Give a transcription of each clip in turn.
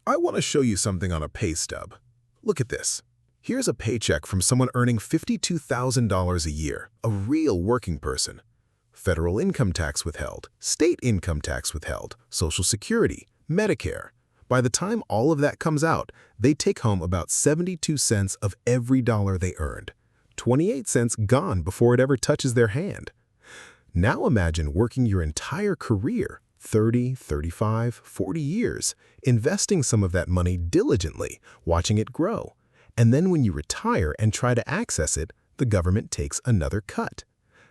I want to show you something on a pay stub. Look at this. Here's a paycheck from someone earning $52,000 a year, a real working person. Federal income tax withheld, state income tax withheld, Social Security, Medicare. By the time all of that comes out, they take home about 72 cents of every dollar they earned. 28 cents gone before it ever touches their hand. Now imagine working your entire career, 30, 35, 40 years, investing some of that money diligently, watching it grow. And then when you retire and try to access it, the government takes another cut.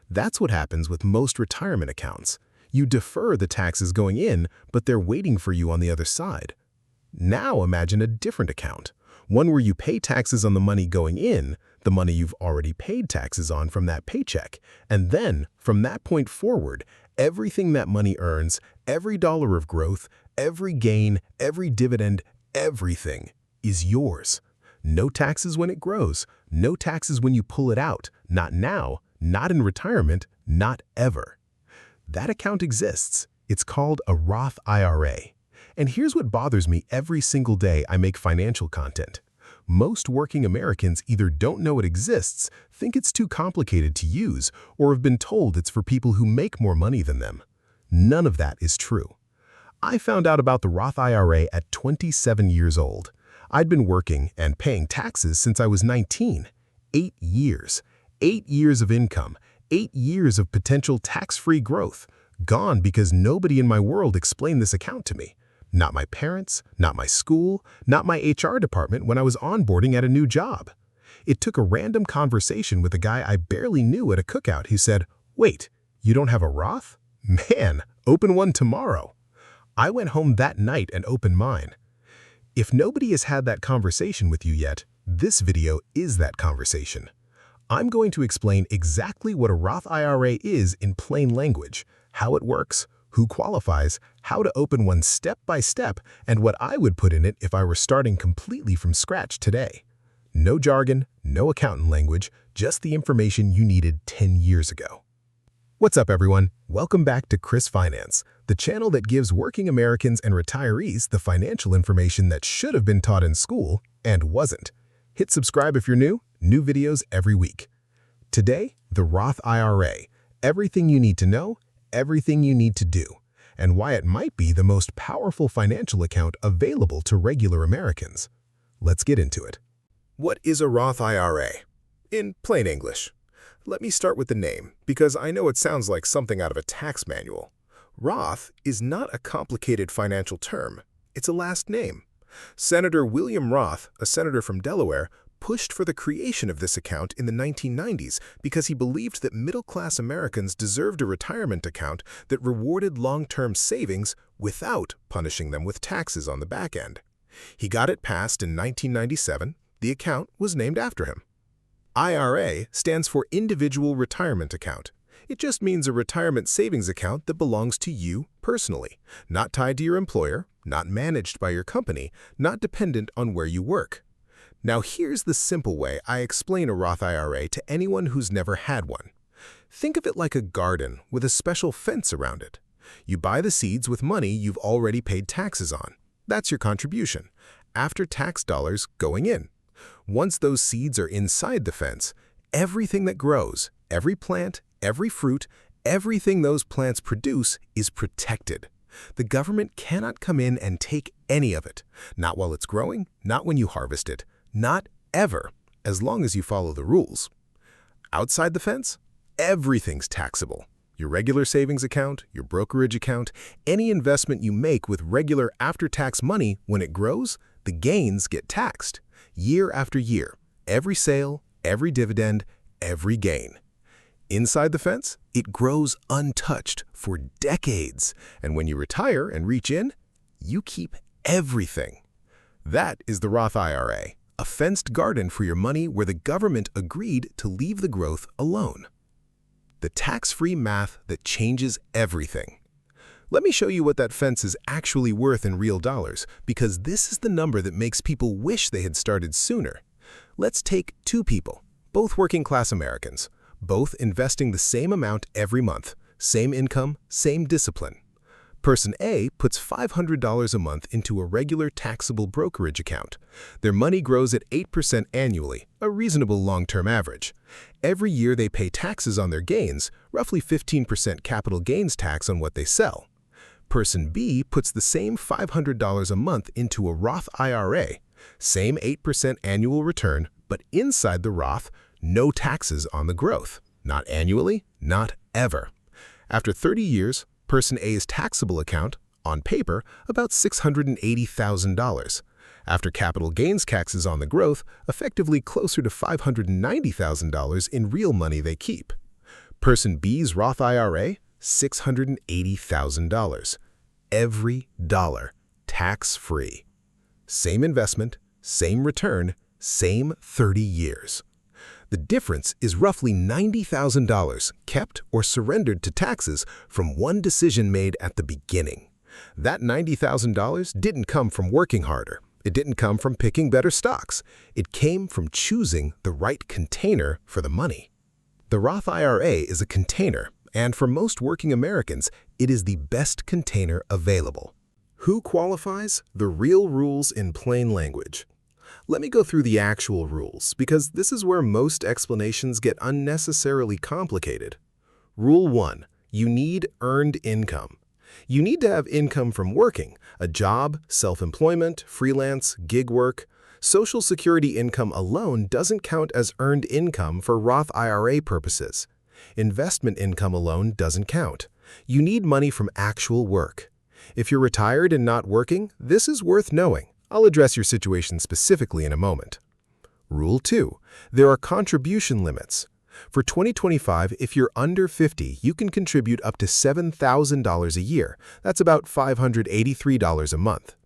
That's what happens with most retirement accounts. You defer the taxes going in, but they're waiting for you on the other side. Now imagine a different account, one where you pay taxes on the money going in, the money you've already paid taxes on from that paycheck, and then, from that point forward, everything that money earns, every dollar of growth, every gain, every dividend, everything is yours. No taxes when it grows, no taxes when you pull it out, not now, not in retirement, not ever. That account exists. It's called a Roth IRA. And here's what bothers me every single day I make financial content. Most working Americans either don't know it exists, think it's too complicated to use, or have been told it's for people who make more money than them. None of that is true. I found out about the Roth IRA at 27 years old. I'd been working and paying taxes since I was 19. 8 years. 8 years of income. 8 years of potential tax-free growth. Gone because nobody in my world explained this account to me. Not my parents, not my school, not my HR department when I was onboarding at a new job. It took a random conversation with a guy I barely knew at a cookout who said, "Wait, you don't have a Roth? Man, open one tomorrow." I went home that night and opened mine. If nobody has had that conversation with you yet, this video is that conversation. I'm going to explain exactly what a Roth IRA is in plain language, how it works, who qualifies, how to open one step by step, and what I would put in it if I were starting completely from scratch today. No jargon, no accountant language, just the information you needed 10 years ago. What's up, everyone? Welcome back to Chris Finance, the channel that gives working Americans and retirees the financial information that should have been taught in school and wasn't. Hit subscribe if you're new videos every week. Today, the Roth IRA, everything you need to know, everything you need to do, and why it might be the most powerful financial account available to regular Americans. Let's get into it. What is a Roth IRA? In plain English. Let me start with the name, because I know it sounds like something out of a tax manual. Roth is not a complicated financial term. It's a last name. Senator William Roth, a senator from Delaware, pushed for the creation of this account in the 1990s because he believed that middle-class Americans deserved a retirement account that rewarded long-term savings without punishing them with taxes on the back end. He got it passed in 1997. The account was named after him. IRA stands for Individual Retirement Account. It just means a retirement savings account that belongs to you personally, not tied to your employer, not managed by your company, not dependent on where you work. Now here's the simple way I explain a Roth IRA to anyone who's never had one. Think of it like a garden with a special fence around it. You buy the seeds with money you've already paid taxes on. That's your contribution, after tax dollars going in. Once those seeds are inside the fence, everything that grows, every plant, every fruit, everything those plants produce is protected. The government cannot come in and take any of it, not while it's growing, not when you harvest it, not ever, as long as you follow the rules. Outside the fence, everything's taxable. Your regular savings account, your brokerage account, any investment you make with regular after-tax money, when it grows, the gains get taxed. Year after year, every sale, every dividend, every gain. Inside the fence, it grows untouched for decades, and when you retire and reach in, you keep everything. That is the Roth IRA, a fenced garden for your money where the government agreed to leave the growth alone. The tax-free math that changes everything. Let me show you what that fence is actually worth in real dollars, because this is the number that makes people wish they had started sooner. Let's take two people, both working-class Americans, both investing the same amount every month, same income, same discipline. Person A puts $500 a month into a regular taxable brokerage account. Their money grows at 8% annually, a reasonable long-term average. Every year they pay taxes on their gains, roughly 15% capital gains tax on what they sell. Person B puts the same $500 a month into a Roth IRA, same 8% annual return, but inside the Roth, no taxes on the growth. Not annually, not ever. After 30 years, Person A's taxable account, on paper, about $680,000. After capital gains taxes on the growth, effectively closer to $590,000 in real money they keep. Person B's Roth IRA, $680,000. Every dollar, tax-free. Same investment, same return, same 30 years. The difference is roughly $90,000 kept or surrendered to taxes from one decision made at the beginning. That $90,000 didn't come from working harder. It didn't come from picking better stocks. It came from choosing the right container for the money. The Roth IRA is a container, and for most working Americans, it is the best container available. Who qualifies? The real rules in plain language. Let me go through the actual rules, because this is where most explanations get unnecessarily complicated. Rule 1. You need earned income. You need to have income from working, a job, self-employment, freelance, gig work. Social Security income alone doesn't count as earned income for Roth IRA purposes. Investment income alone doesn't count. You need money from actual work. If you're retired and not working, this is worth knowing. I'll address your situation specifically in a moment. Rule 2. There are contribution limits. For 2025, if you're under 50, you can contribute up to $7,000 a year. That's about $583 a month.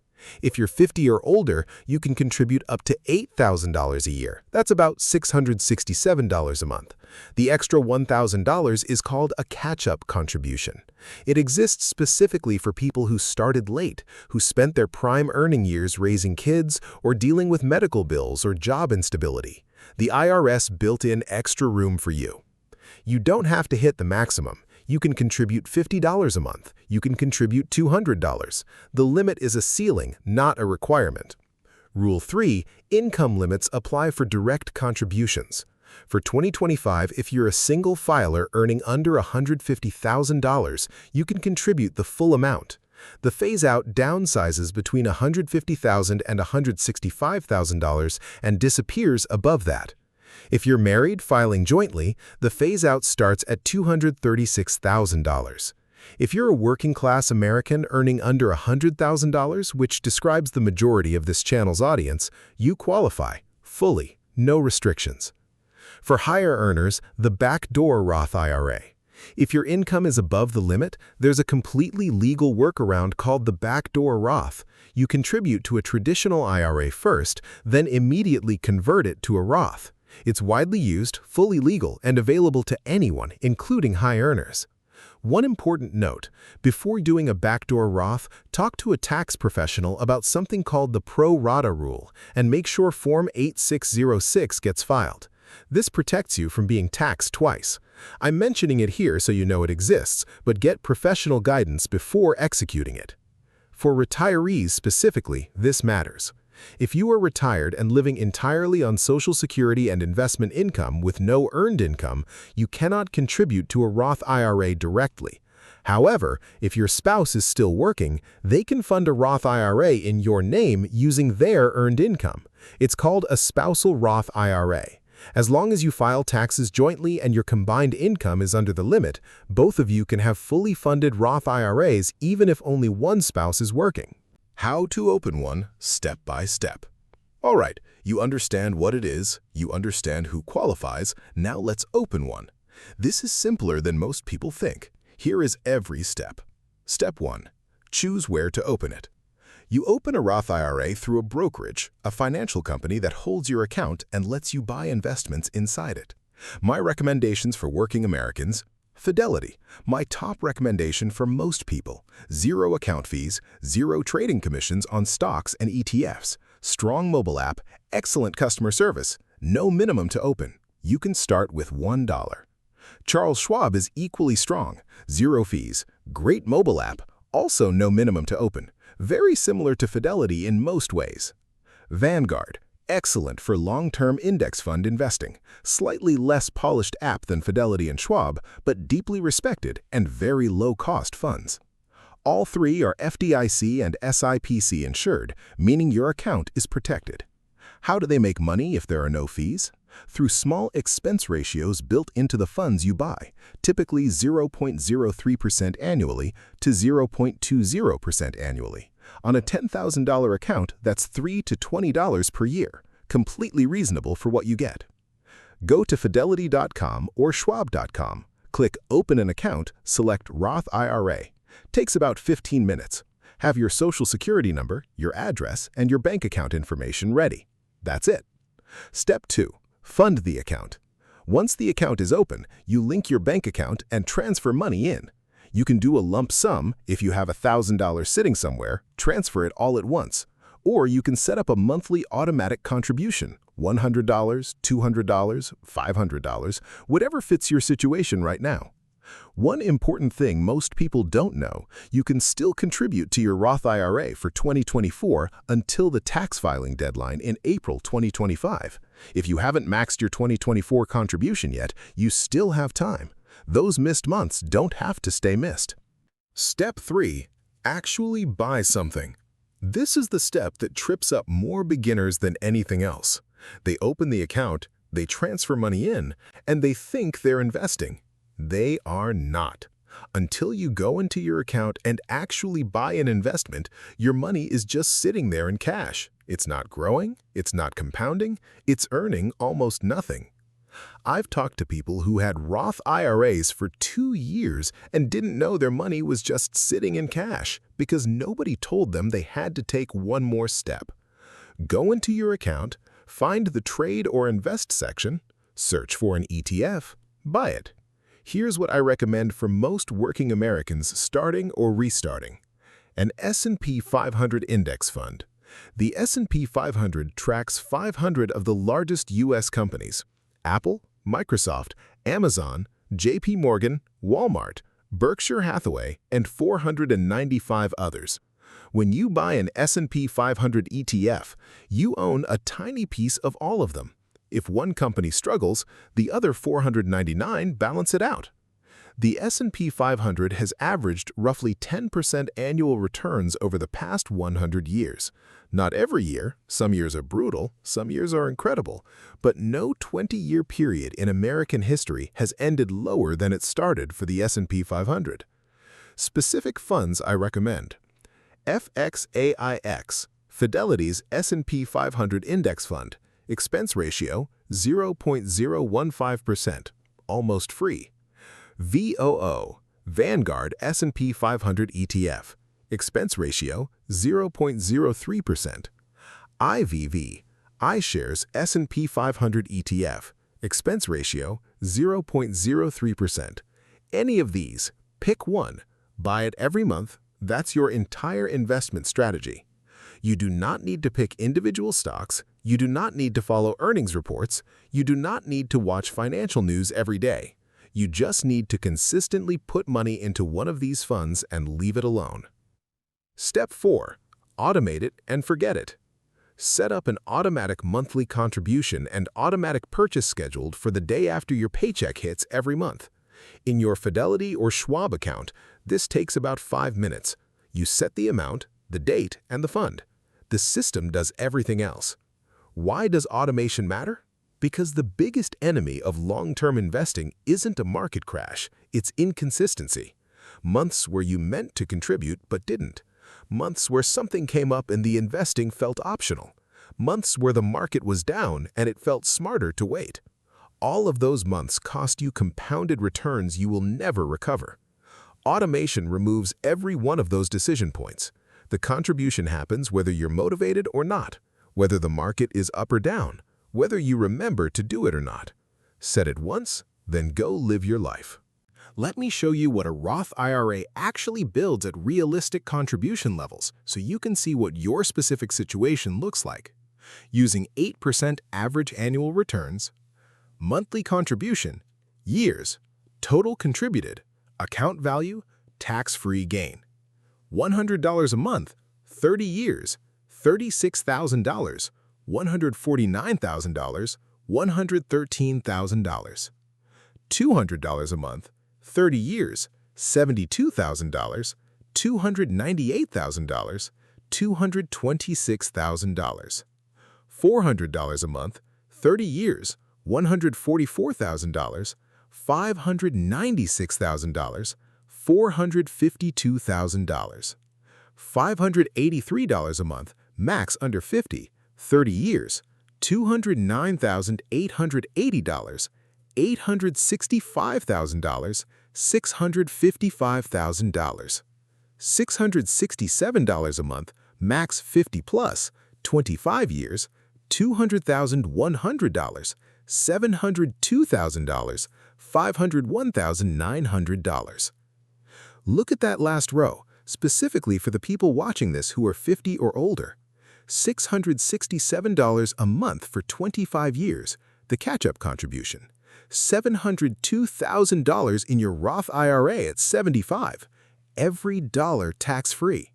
If you're 50 or older, you can contribute up to $8,000 a year. That's about $667 a month. The extra $1,000 is called a catch-up contribution. It exists specifically for people who started late, who spent their prime earning years raising kids or dealing with medical bills or job instability. The IRS built in extra room for you. You don't have to hit the maximum. You can contribute $50 a month. You can contribute $200. The limit is a ceiling, not a requirement. Rule 3. Income limits apply for direct contributions. For 2025, if you're a single filer earning under $150,000, you can contribute the full amount. The phase-out downsizes between $150,000 and $165,000 and disappears above that. If you're married filing jointly, the phase-out starts at $236,000. If you're a working-class American earning under $100,000, which describes the majority of this channel's audience, you qualify, fully, no restrictions. For higher earners, the backdoor Roth IRA. If your income is above the limit, there's a completely legal workaround called the backdoor Roth. You contribute to a traditional IRA first, then immediately convert it to a Roth. It's widely used, fully legal, and available to anyone, including high earners. One important note: before doing a backdoor Roth, talk to a tax professional about something called the pro rata rule and make sure Form 8606 gets filed. This protects you from being taxed twice. I'm mentioning it here so you know it exists, but get professional guidance before executing it. For retirees specifically, this matters. If you are retired and living entirely on Social Security and investment income with no earned income, you cannot contribute to a Roth IRA directly. However, if your spouse is still working, they can fund a Roth IRA in your name using their earned income. It's called a spousal Roth IRA. As long as you file taxes jointly and your combined income is under the limit, both of you can have fully funded Roth IRAs even if only one spouse is working. How to open one, step by step. All right, you understand what it is, you understand who qualifies, now let's open one. This is simpler than most people think. Here is every step. Step 1. Choose where to open it. You open a Roth IRA through a brokerage, a financial company that holds your account and lets you buy investments inside it. My recommendations for working Americans: Fidelity, my top recommendation for most people. 0 account fees, 0 trading commissions on stocks and ETFs, strong mobile app, excellent customer service, no minimum to open. You can start with $1. Charles Schwab is equally strong. 0 fees, great mobile app, Also no minimum to open, very similar to Fidelity in most ways. Vanguard, excellent for long-term index fund investing, slightly less polished app than Fidelity and Schwab, but deeply respected and very low-cost funds. All three are FDIC and SIPC insured, meaning your account is protected. How do they make money if there are no fees? Through small expense ratios built into the funds you buy, typically 0.03% annually to 0.20% annually. On a $10,000 account, that's $3 to $20 per year, completely reasonable for what you get. Go to fidelity.com or schwab.com, click Open an Account, select Roth IRA. Takes about 15 minutes. Have your social security number, your address, and your bank account information ready. That's it. Step 2. Fund the account. Once the account is open, you link your bank account and transfer money in. You can do a lump sum if you have $1,000 sitting somewhere, transfer it all at once. Or you can set up a monthly automatic contribution, $100, $200, $500, whatever fits your situation right now. One important thing most people don't know, you can still contribute to your Roth IRA for 2024 until the tax filing deadline in April 2025. If you haven't maxed your 2024 contribution yet, you still have time. Those missed months don't have to stay missed. Step 3. Actually buy something. This is the step that trips up more beginners than anything else. They open the account, they transfer money in, and they think they're investing. They are not. Until you go into your account and actually buy an investment, your money is just sitting there in cash. It's not growing, it's not compounding, it's earning almost nothing. I've talked to people who had Roth IRAs for 2 years and didn't know their money was just sitting in cash because nobody told them they had to take one more step. Go into your account, find the Trade or Invest section, search for an ETF, buy it. Here's what I recommend for most working Americans starting or restarting. An S&P 500 index fund. The S&P 500 tracks 500 of the largest U.S. companies: Apple, Microsoft, Amazon, J.P. Morgan, Walmart, Berkshire Hathaway, and 495 others. When you buy an S&P 500 ETF, you own a tiny piece of all of them. If one company struggles, the other 499 balance it out. The S&P 500 has averaged roughly 10% annual returns over the past 100 years. Not every year, some years are brutal, some years are incredible, but no 20-year period in American history has ended lower than it started for the S&P 500. Specific funds I recommend: FXAIX, Fidelity's S&P 500 Index Fund. Expense ratio, 0.015%, almost free. VOO, Vanguard S&P 500 ETF. Expense ratio, 0.03%. IVV, iShares S&P 500 ETF. Expense ratio, 0.03%. Any of these, pick one. Buy it every month. That's your entire investment strategy. You do not need to pick individual stocks. You do not need to follow earnings reports. You do not need to watch financial news every day. You just need to consistently put money into one of these funds and leave it alone. Step 4. Automate it and forget it. Set up an automatic monthly contribution and automatic purchase scheduled for the day after your paycheck hits every month. In your Fidelity or Schwab account, this takes about 5 minutes. You set the amount, the date, and the fund. The system does everything else. Why does automation matter? Because the biggest enemy of long-term investing isn't a market crash, it's inconsistency. Months where you meant to contribute but didn't. Months where something came up and the investing felt optional. Months where the market was down and it felt smarter to wait. All of those months cost you compounded returns you will never recover. Automation removes every one of those decision points. The contribution happens whether you're motivated or not, whether the market is up or down, whether you remember to do it or not. Set it once, then go live your life. Let me show you what a Roth IRA actually builds at realistic contribution levels so you can see what your specific situation looks like. Using 8% average annual returns, monthly contribution, years, total contributed, account value, tax-free gain. $100 a month, 30 years, $36,000, $149,000, $113,000. $200 a month, 30 years, $72,000, $298,000, $226,000. $400 a month, 30 years, $144,000, $596,000, $452,000. $583 a month, max under 50, 30 years, $209,880, $865,000, $655,000. $667 a month, max 50 plus, 25 years, $200,100, $702,000, $501,900. Look at that last row, specifically for the people watching this who are 50 or older. $667 a month for 25 years, the catch-up contribution. $702,000 in your Roth IRA at 75, every dollar tax-free.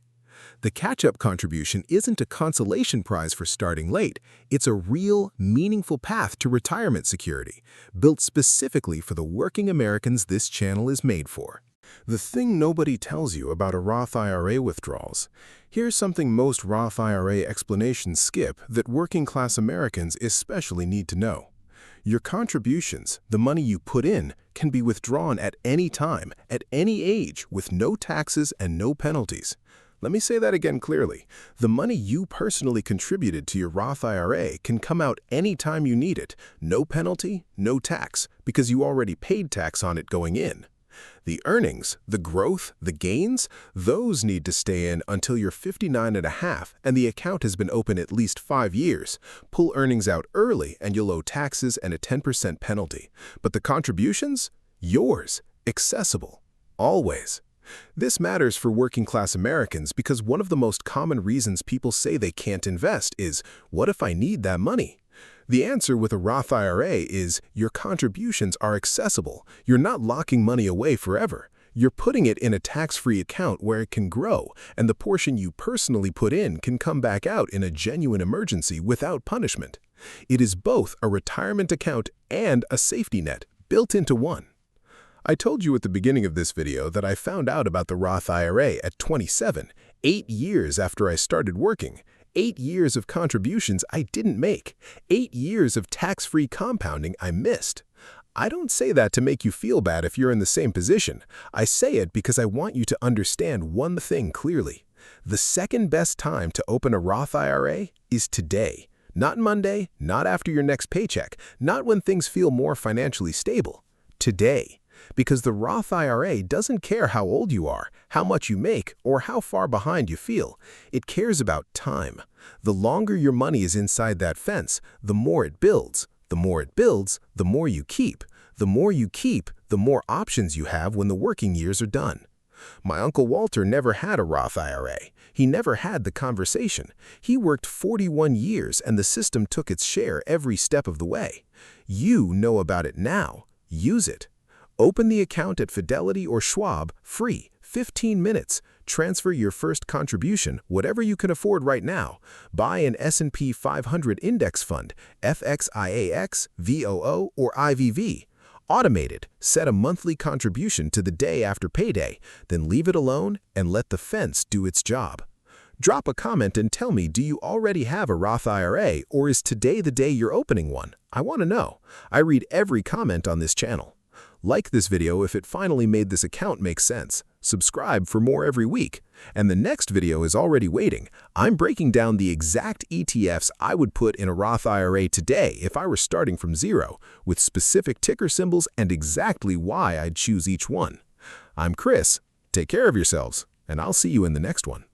The catch-up contribution isn't a consolation prize for starting late. It's a real, meaningful path to retirement security, built specifically for the working Americans this channel is made for. The thing nobody tells you about a Roth IRA withdrawals. Here's something most Roth IRA explanations skip that working-class Americans especially need to know. Your contributions, the money you put in, can be withdrawn at any time, at any age, with no taxes and no penalties. Let me say that again clearly. The money you personally contributed to your Roth IRA can come out anytime you need it, no penalty, no tax, because you already paid tax on it going in. The earnings, the growth, the gains, those need to stay in until you're 59 and a half and the account has been open at least 5 years. Pull earnings out early and you'll owe taxes and a 10% penalty. But the contributions? Yours. Accessible. Always. This matters for working-class Americans because one of the most common reasons people say they can't invest is, what if I need that money? The answer with a Roth IRA is your contributions are accessible. You're not locking money away forever. You're putting it in a tax-free account where it can grow, and the portion you personally put in can come back out in a genuine emergency without punishment. It is both a retirement account and a safety net built into one. I told you at the beginning of this video that I found out about the Roth IRA at 27, 8 years after I started working. 8 years of contributions I didn't make. 8 years of tax-free compounding I missed. I don't say that to make you feel bad if you're in the same position. I say it because I want you to understand one thing clearly. The second best time to open a Roth IRA is today. Not Monday, not after your next paycheck, not when things feel more financially stable. Today. Because the Roth IRA doesn't care how old you are, how much you make, or how far behind you feel. It cares about time. The longer your money is inside that fence, the more it builds. The more it builds, the more you keep. The more you keep, the more options you have when the working years are done. My Uncle Walter never had a Roth IRA. He never had the conversation. He worked 41 years and the system took its share every step of the way. You know about it now. Use it. Open the account at Fidelity or Schwab, free, 15 minutes. Transfer your first contribution, whatever you can afford right now. Buy an S&P 500 index fund, FXIAX, VOO, or IVV. Automate it. Set a monthly contribution to the day after payday, then leave it alone and let the fence do its job. Drop a comment and tell me, do you already have a Roth IRA or is today the day you're opening one? I want to know. I read every comment on this channel. Like this video if it finally made this account make sense. Subscribe for more every week. And the next video is already waiting. I'm breaking down the exact ETFs I would put in a Roth IRA today if I were starting from zero, with specific ticker symbols and exactly why I'd choose each one. I'm Chris. Take care of yourselves, and I'll see you in the next one.